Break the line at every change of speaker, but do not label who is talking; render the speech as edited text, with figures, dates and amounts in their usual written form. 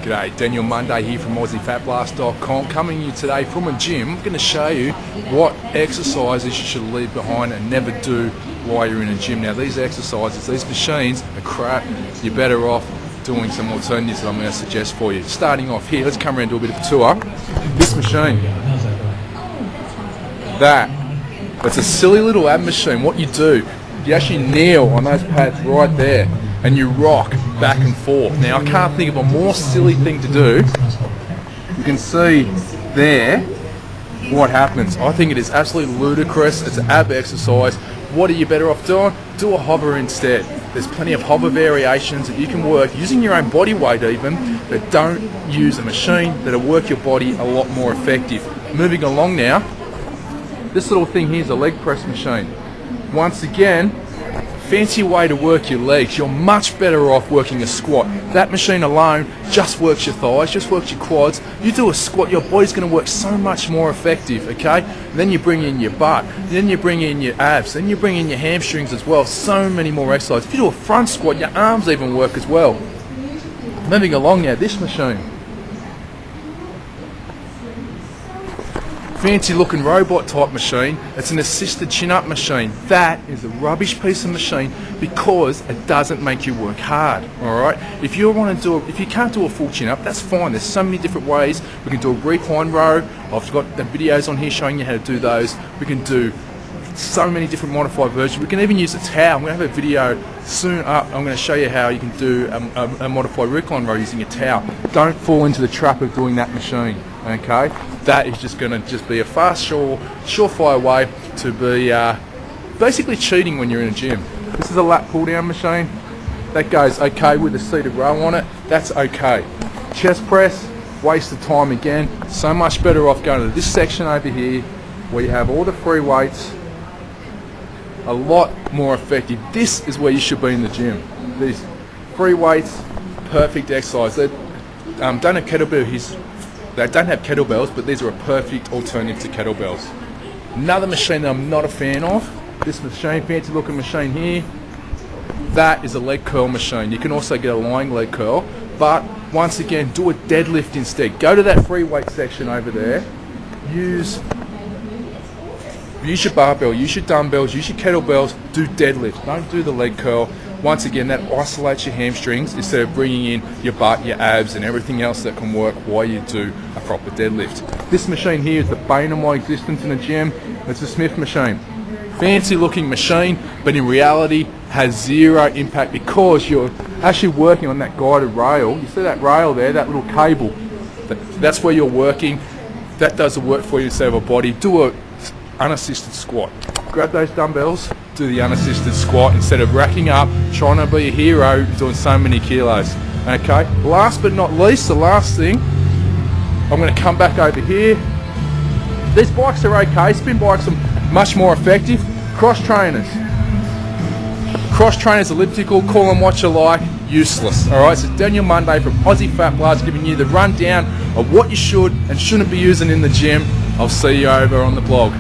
G'day, Daniel Munday here from AussieFatBlast.com, coming to you today from a gym. I'm going to show you what exercises you should leave behind and never do while you're in a gym. Now these exercises, these machines are crap. You're better off doing some alternatives that I'm going to suggest for you. Starting off here, let's come around and do a bit of a tour. This machine, it's a silly little ab machine. What you do, you actually kneel on those pads right there and you rock back and forth. Now I can't think of a more silly thing to do. You can see there what happens. I think it is absolutely ludicrous. It's an ab exercise. What are you better off doing? Do a hover instead. There's plenty of hover variations that you can work using your own body weight even, but don't use a machine that'll work your body a lot more effective. Moving along now, this little thing here is a leg press machine. Once again, fancy way to work your legs. You're much better off working a squat. That machine alone just works your thighs, just works your quads. You do a squat, your body's going to work so much more effective, okay? And then you bring in your butt, then you bring in your abs, then you bring in your hamstrings as well. So many more exercises. If you do a front squat, your arms even work as well. Moving along now, this machine. Fancy looking robot type machine. It's an assisted chin up machine. That is a rubbish piece of machine because it doesn't make you work hard. Alright? If you can't do a full chin up, that's fine. There's so many different ways. We can do a recline row. I've got the videos on here showing you how to do those. We can do so many different modified versions. We can even use a towel. I'm going to have a video soon up. I'm going to show you how you can do a modified recline row using a towel. Don't fall into the trap of doing that machine. Okay? That is just going to be a fast, surefire way to be basically cheating when you're in a gym. This is a Lat Pulldown Machine. That goes okay with a seated row on it. That's okay. Chest press, waste of time again. So much better off going to this section over here where you have all the free weights. A lot more effective. This is where you should be in the gym. These free weights, perfect exercise. They don't have kettlebells. They don't have kettlebells, but these are a perfect alternative to kettlebells. Another machine that I'm not a fan of, this machine, fancy looking machine here, that is a leg curl machine. You can also get a lying leg curl, but once again, do a deadlift instead. Go to that free weight section over there, use your barbell, use your dumbbells, use your kettlebells, do deadlift, don't do the leg curl. Once again, that isolates your hamstrings instead of bringing in your butt, your abs and everything else that can work while you do a proper deadlift. This machine here is the bane of my existence in the gym. It's a Smith machine. Fancy looking machine, but in reality has zero impact because you're actually working on that guided rail. You see that rail there, that little cable? That's where you're working. That does the work for you instead of a body. Do a unassisted squat. Grab those dumbbells, do the unassisted squat instead of racking up, trying to be a hero, doing so many kilos. Okay, last but not least, the last thing, I'm going to come back over here. These bikes are okay, spin bikes are much more effective. Cross trainers, elliptical, call them what you like, useless. Alright, so Daniel Munday from Aussie Fat Blast giving you the rundown of what you should and shouldn't be using in the gym. I'll see you over on the blog.